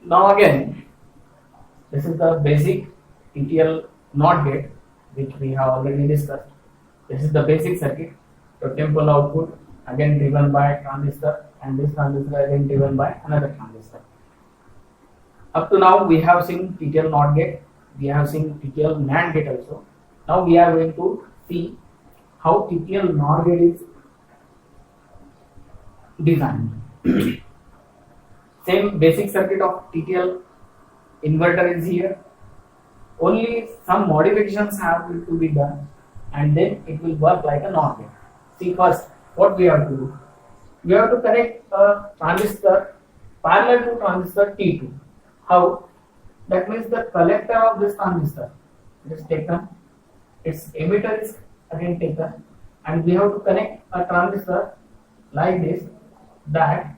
Now again, this is the basic TTL NOT gate which we have already discussed. This is the basic circuit. So temporal output again driven by transistor, and this transistor again driven by another transistor. Up to now we have seen TTL NOT gate, we have seen TTL NAND gate also. Now we are going to see how TTL NOR gate is designed. Same basic circuit of TTL inverter is here. Only some modifications have to be done, and then it will work like a NOR gate. See, first what we have to do. We have to connect a transistor parallel to transistor T2. How? That means the collector of this transistor is taken, its emitter is again taken, and we have to connect a transistor like this, that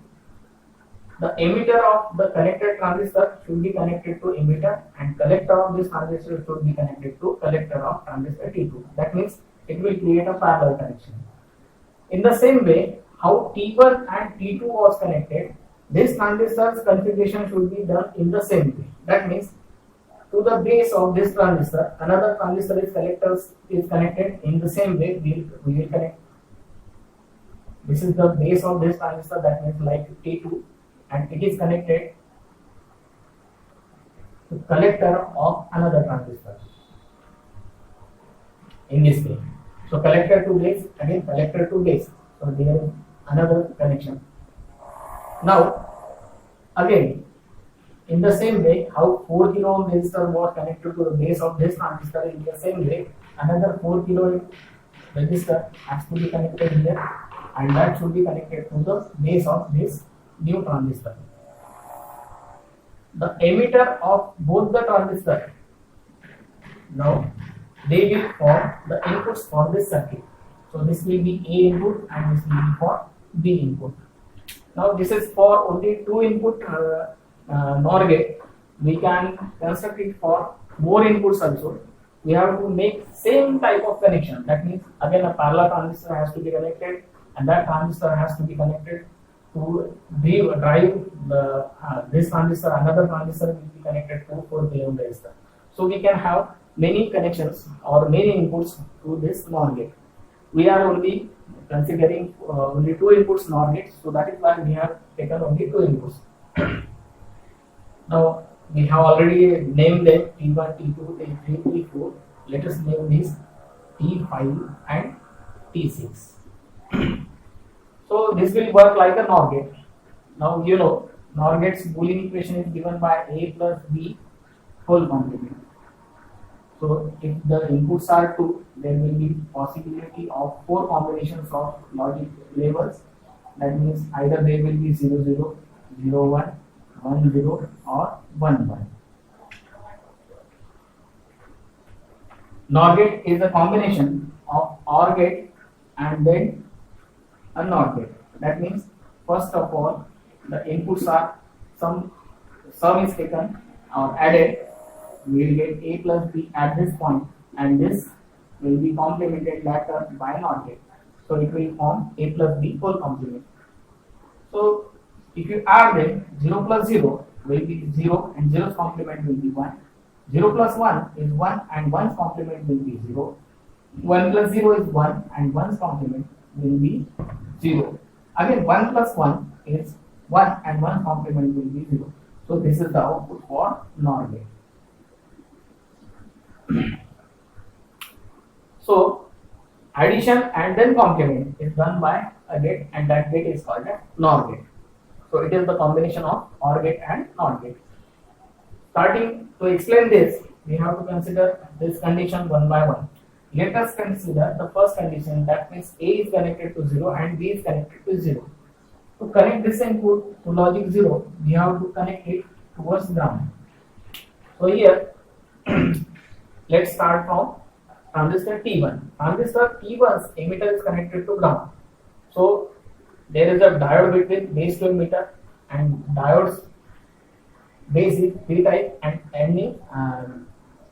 the emitter of the connected transistor should be connected to emitter, and collector of this transistor should be connected to collector of transistor T2. That means it will create a parallel connection. In the same way, how T1 and T2 was connected, this transistor's configuration should be done in the same way. That means to the base of this transistor, another transistor is connected in the same way. We will connect. This is the base of this transistor, that means like T2, and it is connected to collector of another transistor in this way. So collector to base, again collector to base. So there is another connection. Now again, in the same way, how 4 kilo ohm resistor was connected to the base of this transistor, in the same way another 4 kilo ohm resistor has to be connected here, and that should be connected to the base of this new transistor. The emitter of both the transistors, now they will form the inputs for this circuit. So this will be A input and this will be for B input. Now this is for only 2 input NOR gate. We can construct it for more inputs also. We have to make same type of connection. That means again a parallel transistor has to be connected, and that transistor has to be connected to drive the this transistor. Another transistor will be connected to 4 kilo ohm resistor. So we can have many connections or many inputs to this NOR gate. We are only considering only 2 inputs NOR gate, so that is why we have taken only 2 inputs. Now we have already named them T1, T2, T3, T4. Let us name these T5 and T6. So this will work like a NOR gate. Now you know NOR gate's Boolean equation is given by A plus B whole complement. So if the inputs are 2, there will be possibility of 4 combinations of logic labels. That means either they will be 0, 0, 0, 1, 1, 0 or 1, 1. NOR gate is a combination of OR gate and then a NOT gate. That means first of all the inputs are sum is taken or added. We will get A plus B at this point, and this will be complemented later by a NOT gate. So it will form A plus B whole complement. So if you add them, 0 plus 0 will be 0 and 0's complement will be 1. 0 plus 1 is 1 and 1's complement will be 0. 1 plus 0 is 1 and 1's complement will be 0. Again 1 plus 1 is 1 and 1's complement will be 0. So this is the output for NOR gate. So addition and then complement is done by a gate, and that gate is called a NOR gate. So it is the combination of OR gate and NOT gate. Starting to explain this, we have to consider this condition one by one. Let us consider the first condition, that means A is connected to 0 and B is connected to 0. To connect this input to logic 0, we have to connect it towards ground. So here let's start from transistor T1. Transistor T1's emitter is connected to ground. So there is a diode between base to emitter, and diode's base is P type and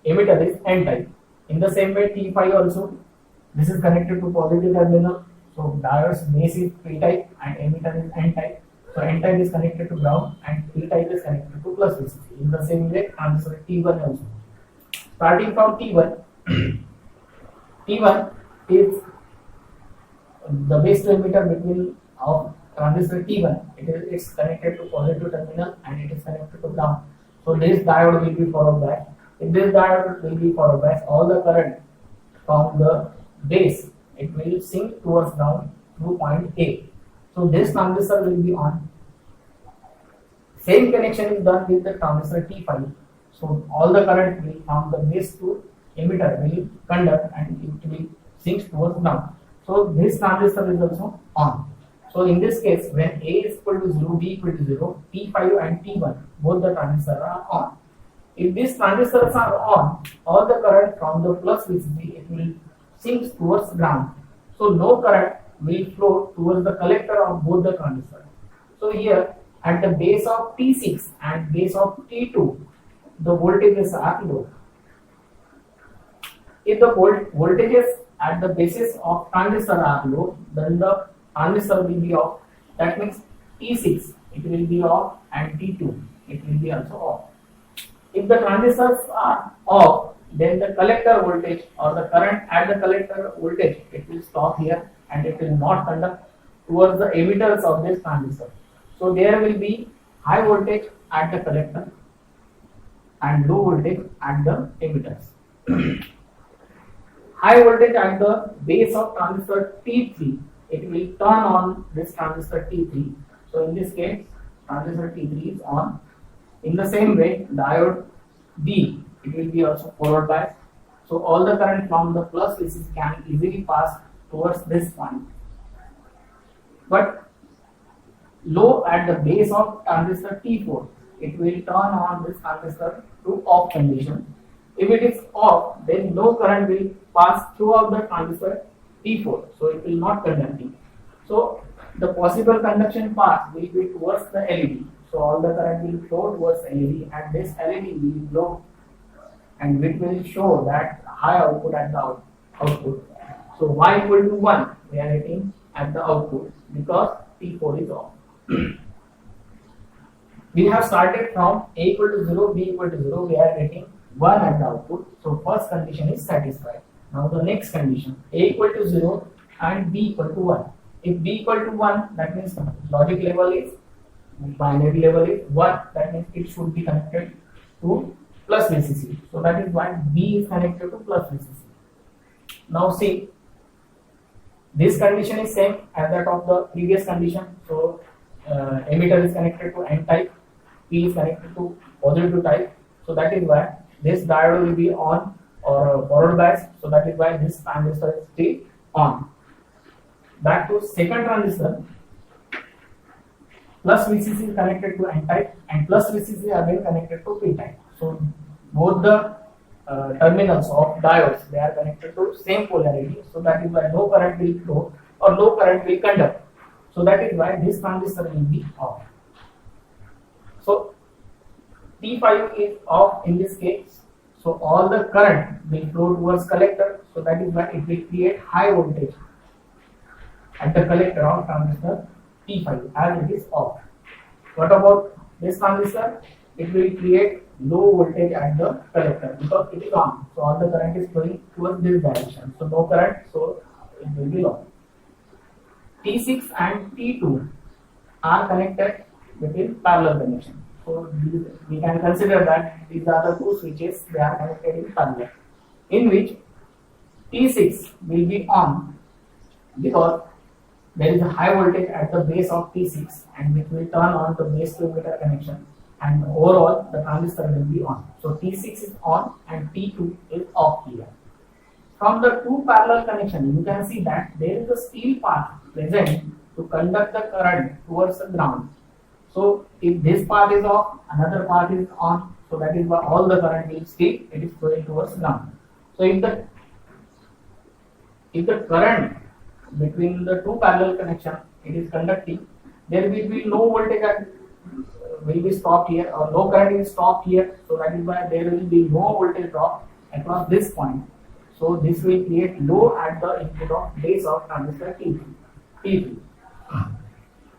emitter is N type. In the same way T5 also, this is connected to positive terminal. So diode's base is P type and emitter is N type. So N type is connected to ground and P type is connected to plus VCC. In the same way, transistor T1 also. Starting from T1, T1 is the base to emitter between of transistor T1. It's connected to positive terminal and it is connected to ground. So this diode will be forward bias. If this diode will be forward bias, all the current from the base it will sink towards ground through point A. So this transistor will be on. Same connection is done with the transistor T5. So all the current will from the base to emitter will conduct and it will sink towards ground. So this transistor is also on. So in this case, when A is equal to 0, B equal to 0, T5 and T1, both the transistors are on. If these transistors are on, all the current from the plus VCC it will sink towards ground. So no current will flow towards the collector of both the transistors. So here at the base of T6 and base of T2, the voltages are low. If the voltages at the basis of transistor are low, then the transistor will be off. That means T6 it will be off and T2 it will be also off. If the transistors are off, then the collector voltage or the current at the collector voltage it will stop here and it will not conduct towards the emitters of this transistor. So there will be high voltage at the collector and low voltage at the emitters. High voltage at the base of transistor T3, it will turn on this transistor T3. So in this case, transistor T3 is on. In the same way, diode B, it will be also forward bias. So all the current from the plus VCC can easily pass towards this point. But low at the base of transistor T4, it will turn on this transistor to off condition. If it is off, then no current will pass throughout the transistor T4, so it will not conducting. So the possible conduction path will be towards the LED. So all the current will flow towards LED and this LED will glow and it will show that high output at the output. So Y equal to 1 we are getting at the output because T4 is off. We have started from A equal to 0, B equal to 0, we are getting 1 at the output. So first condition is satisfied. Now the next condition, A equal to 0 and B equal to 1. If B equal to 1, that means logic level is, binary level is 1, that means it should be connected to plus VCC. So that is why B is connected to plus VCC. Now see, this condition is same as that of the previous condition. So emitter is connected to N type, P is connected to positive type. So that is why this diode will be on or forward bias. So that is why this transistor is still on. Back to second transistor, plus VCC is connected to N type and plus VCC again connected to P type. So both the terminals of diodes they are connected to same polarity. So that is why no current will flow or no current will conduct. So that is why this transistor will be off. So T5 is off in this case. So all the current will flow towards collector. So that is why it will create high voltage at the collector of transistor T5 as it is off. What about this transistor? It will create low voltage at the collector because it is on. So all the current is flowing towards this direction. So no current, so it will be low. T6 and T2 are connected between parallel connection. So we can consider that these are the two switches, they are connected in parallel, in which T6 will be on because there is a high voltage at the base of T6 and it will turn on the base to emitter connection and overall the transistor will be on. So T6 is on and T2 is off here. From the two parallel connection, you can see that there is a steel path present to conduct the current towards the ground. So if this path is off, another path is on. So that is why all the current is still it is flowing towards ground. So if the current between the two parallel connection it is conducting, there will be no voltage at will be stopped here or no current is stopped here. So that is why there will be no voltage drop across this point. So this will create low at the input of base of transistor T3.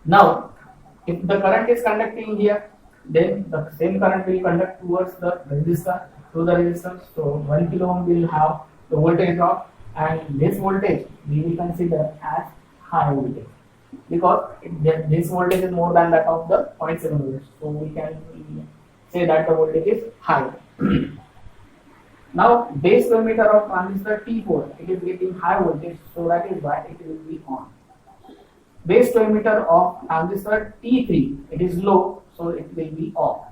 Now If the current is conducting here, then the same current will conduct towards the resistor, to the resistance. So 1 kilo ohm will have the voltage drop, and this voltage we will consider as high voltage because this voltage is more than that of the 0.7 volts. So we can say that the voltage is high. Now base emitter of transistor T4, it is getting high voltage, so that is why it will be on. Base emitter of transistor T3, it is low, so it will be off.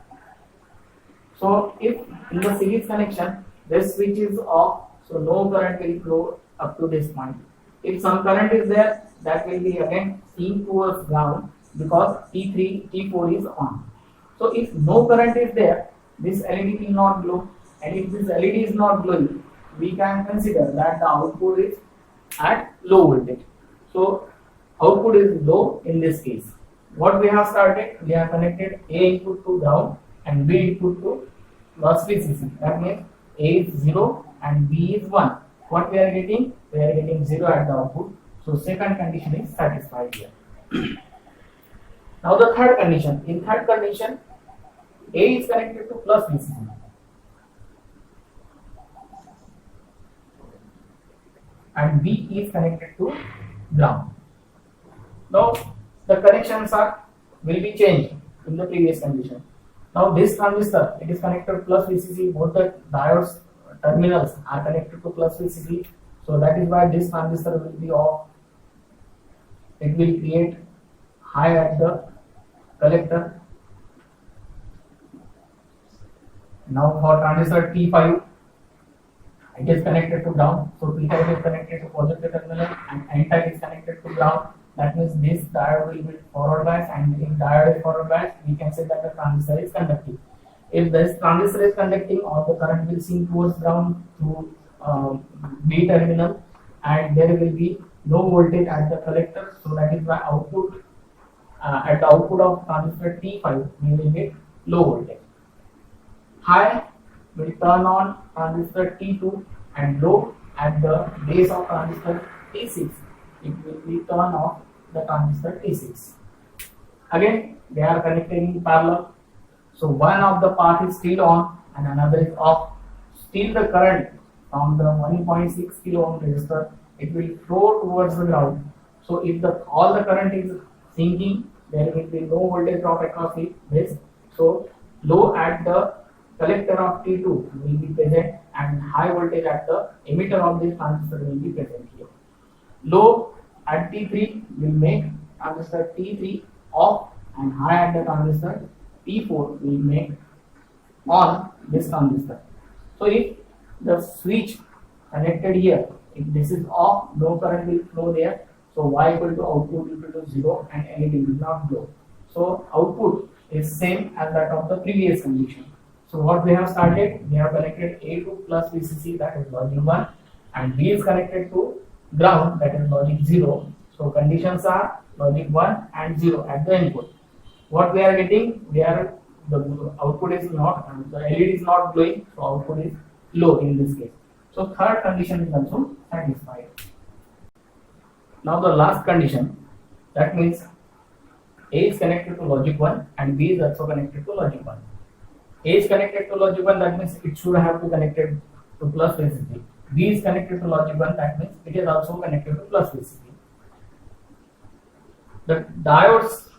So if in the series connection this switch is off, so no current will flow up to this point. If some current is there, that will be again seen towards ground because T3, T4 is on. So if no current is there, this LED will not glow, and if this LED is not glowing, we can consider that the output is at low voltage. So output is low in this case. What we have started, we have connected A input to ground and B input to plus VCC. That means A is 0 and B is 1. What we are getting? We are getting 0 at the output. So second condition is satisfied here. Now the third condition. In third condition, A is connected to plus VCC. And B is connected to ground. Now the connections will be changed in the previous condition. Now this transistor, it is connected to plus VCC. Both the diodes terminals are connected to plus VCC. So that is why this transistor will be off. It will create high at the collector. Now for transistor T5, it is connected to ground. So P5 is connected to positive terminal and N-type is connected to ground. That means this diode will be forward bias, and if diode is forward bias, we can say that the transistor is conducting. If this transistor is conducting, all the current will sink towards ground through B terminal, and there will be no voltage at the collector. So that is why output at the output of transistor T5 we will get low voltage. High will turn on transistor T2 and low at the base of transistor T6. It will be turn off the transistor T6. Again, they are connected in parallel. So one of the path is still on and another is off. Still the current from the 1.6 kilo ohm resistor, it will flow towards the ground. So if all the current is sinking, there will be no voltage drop across this. So low at the collector of T2 will be present and high voltage at the emitter of this transistor will be present here. Low at T3 will make transistor T3 off and high at the transistor T4 will make on this transistor. So if the switch connected here, if this is off, no current will flow there. So Y equal to output equal to 0 and LED will not glow. So output is same as that of the previous condition. So what we have started, we have connected A to plus VCC, that is logic 1, and B is connected to ground, that is logic 0. So conditions are logic 1 and 0 at the input. What we are getting, the output is not, the LED is not glowing, so output is low in this case. So third condition is also satisfied. Now the last condition, that means A is connected to logic 1 and B is also connected to logic 1. A is connected to logic 1, that means it should have to connected to plus VCC. B is connected to logic 1, that means it is also connected to plus VCC. The diodes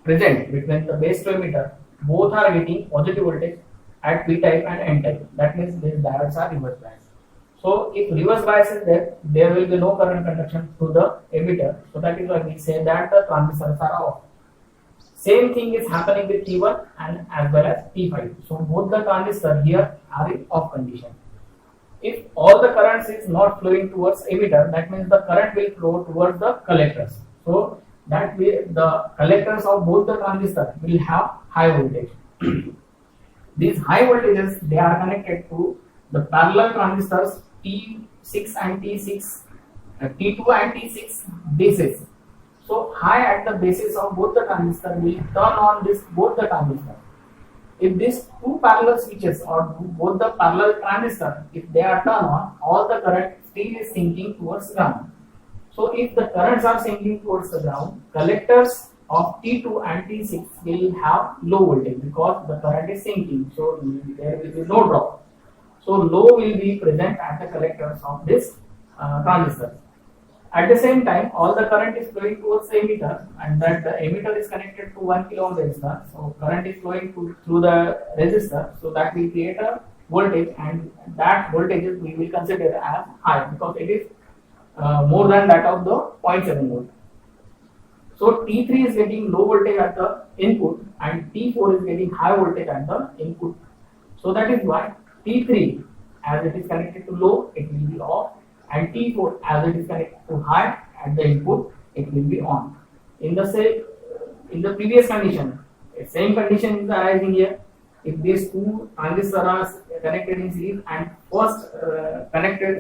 present between the base to emitter, both are getting positive voltage at P type and N type. That means these diodes are reverse bias. So if reverse bias is there, there will be no current conduction through the emitter. So that is why we say that the transistors are off. Same thing is happening with T1 and as well as T5. So both the transistors here are in off condition. If all the currents is not flowing towards emitter, that means the current will flow towards the collectors. So that way the collectors of both the transistors will have high voltage. These high voltages, they are connected to the parallel transistors T6 and T6, T2 and T6 bases. So high at the basis of both the transistors will turn on both the transistors. If these two parallel switches or both the parallel transistors, if they are turned on, all the current still is sinking towards ground. So if the currents are sinking towards the ground, collectors of T2 and T6 will have low voltage because the current is sinking, so there will be no drop. So low will be present at the collectors of this transistor. At the same time, all the current is flowing towards the emitter, and that the emitter is connected to 1 kilo ohm resistor. So current is flowing through the resistor, so that will create a voltage, and that voltage we will consider as high because it is more than that of the 0.7 volt. So T3 is getting low voltage at the input and T4 is getting high voltage at the input. So that is why T3 as it is connected to low, it will be off, and T4 as it is connected to high at the input, it will be on. In the previous condition, same condition is arising here. If these two transistors are connected in series and first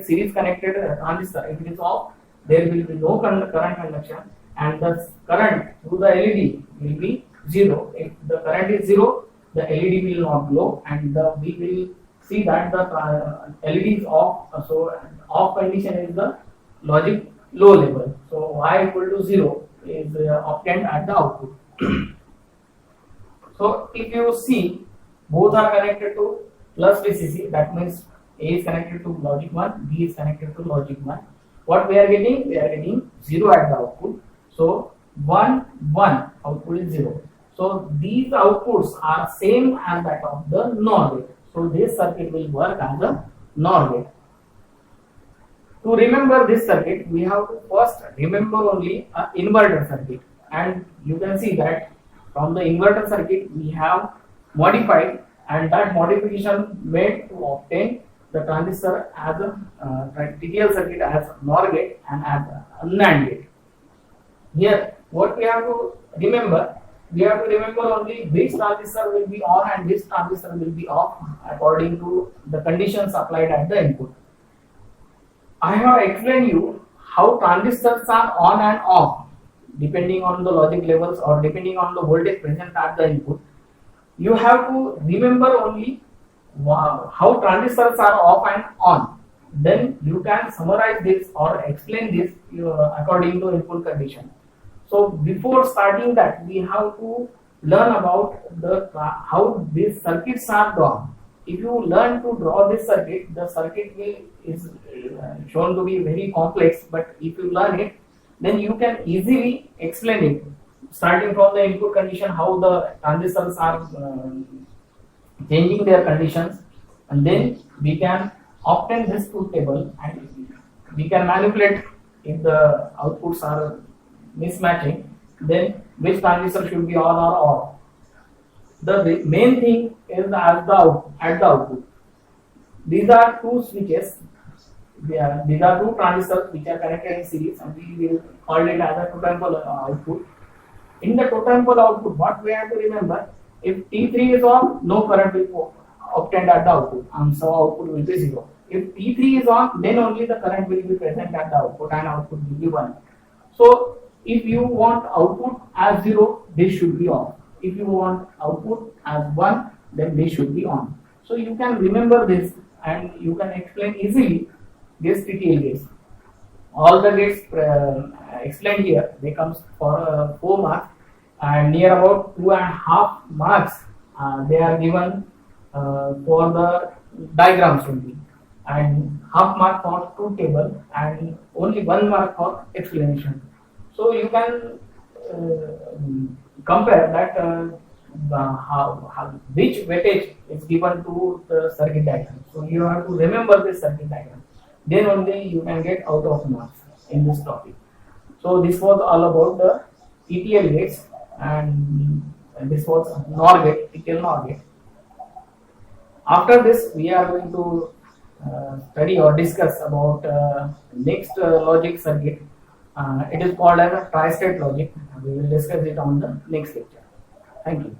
series connected transistor, if it is off, there will be no current conduction, and the current through the LED will be zero. If the current is zero, the LED will not glow, and we will see that the LED is off. So off condition is the logic low level. So Y equal to 0 is obtained at the output. So if you see, both are connected to plus VCC, that means A is connected to logic 1, B is connected to logic 1. What we are getting? We are getting 0 at the output. So 1, 1 output is 0. So these outputs are same as that of the NOR gate. So this circuit will work as a NOR gate. To remember this circuit, we have to first remember only an inverter circuit, and you can see that from the inverter circuit we have modified, and that modification made to obtain the transistor as a TTL circuit as NOR gate and as a NAND gate. Here what we have to remember, only which transistor will be on and which transistor will be off according to the conditions applied at the input. I have explained you how transistors are on and off depending on the logic levels or depending on the voltage present at the input. You have to remember only how transistors are off and on. Then you can summarize this or explain this according to input condition. So before starting that, we have to learn about how these circuits are drawn. If you learn to draw this circuit, the circuit is shown to be very complex, but if you learn it, then you can easily explain it, starting from the input condition, how the transistors are changing their conditions, and then we can obtain this truth table and we can manipulate if the outputs are mismatching, then which transistor should be on or off. The main thing is at the output. These are two switches. These are two transistors which are connected in series, and we will call it as a totem pole output. In the totem pole output, what we have to remember, if T3 is on, no current will be obtained at the output, and so output will be 0. If T3 is on, then only the current will be present at the output and output will be 1. So if you want output as 0, this should be off. If you want output as 1, then this should be on. So you can remember this and you can explain easily this TTL gates. All the gates explained here, they comes for 4 marks, and near about 2.5 marks they are given for the diagrams only, and half mark for truth table, and only 1 mark for explanation. So you can compare that which weightage is given to the circuit diagram. So you have to remember this circuit diagram. Then only you can get out of marks in this topic. So this was all about the TTL gates, and this was NOR gate, TTL NOR gate. After this, we are going to study or discuss about next logic circuit. It is called as a tri-state logic. We will discuss it on the next lecture. Thank you.